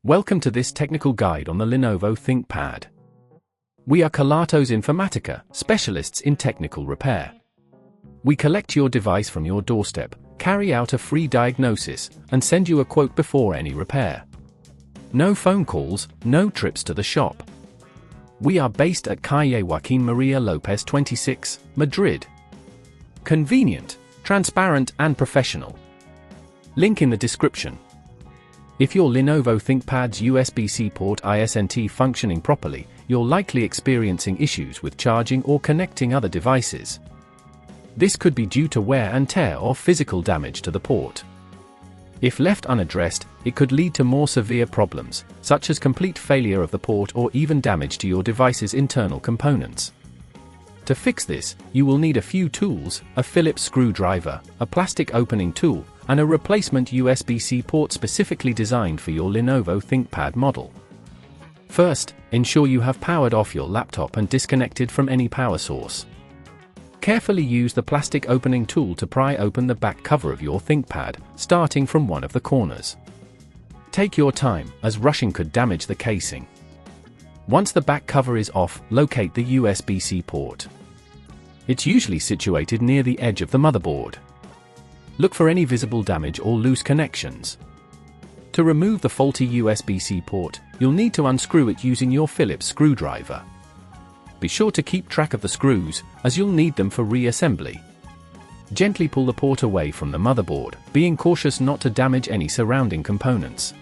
Welcome to this technical guide on the Lenovo ThinkPad. We are Kelatos Informatica, specialists in technical repair. We collect your device from your doorstep, carry out a free diagnosis, and send you a quote before any repair. No phone calls, no trips to the shop. We are based at Calle Joaquín María López 26, Madrid. Convenient, transparent and professional. Link in the description. If your Lenovo ThinkPad's USB-C port isn't functioning properly, you're likely experiencing issues with charging or connecting other devices. This could be due to wear and tear or physical damage to the port. If left unaddressed, it could lead to more severe problems, such as complete failure of the port or even damage to your device's internal components. To fix this, you will need a few tools: a Phillips screwdriver, a plastic opening tool, and a replacement USB-C port specifically designed for your Lenovo ThinkPad model. First, ensure you have powered off your laptop and disconnected from any power source. Carefully use the plastic opening tool to pry open the back cover of your ThinkPad, starting from one of the corners. Take your time, as rushing could damage the casing. Once the back cover is off, locate the USB-C port. It's usually situated near the edge of the motherboard. Look for any visible damage or loose connections. To remove the faulty USB-C port, you'll need to unscrew it using your Phillips screwdriver. Be sure to keep track of the screws, as you'll need them for reassembly. Gently pull the port away from the motherboard, being cautious not to damage any surrounding components.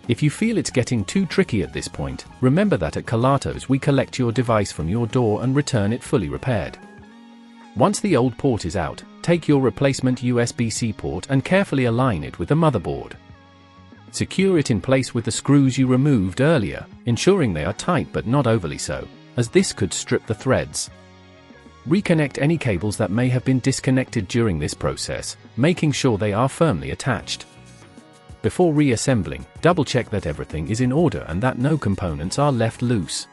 If you feel it's getting too tricky at this point, remember that at Kelatos we collect your device from your door and return it fully repaired. Once the old port is out, take your replacement USB-C port and carefully align it with the motherboard. Secure it in place with the screws you removed earlier, ensuring they are tight but not overly so, as this could strip the threads. Reconnect any cables that may have been disconnected during this process, making sure they are firmly attached. Before reassembling, double-check that everything is in order and that no components are left loose.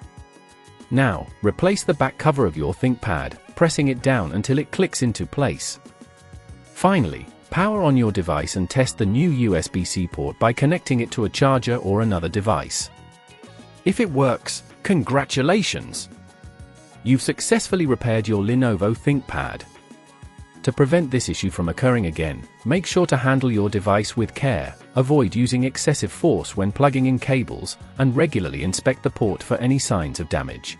Now, replace the back cover of your ThinkPad, pressing it down until it clicks into place. Finally, power on your device and test the new USB-C port by connecting it to a charger or another device. If it works, congratulations! You've successfully repaired your Lenovo ThinkPad. To prevent this issue from occurring again, make sure to handle your device with care, avoid using excessive force when plugging in cables, and regularly inspect the port for any signs of damage.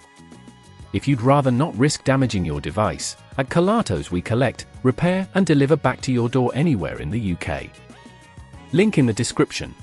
If you'd rather not risk damaging your device, at Kelatos we collect, repair and deliver back to your door anywhere in the UK. Link in the description.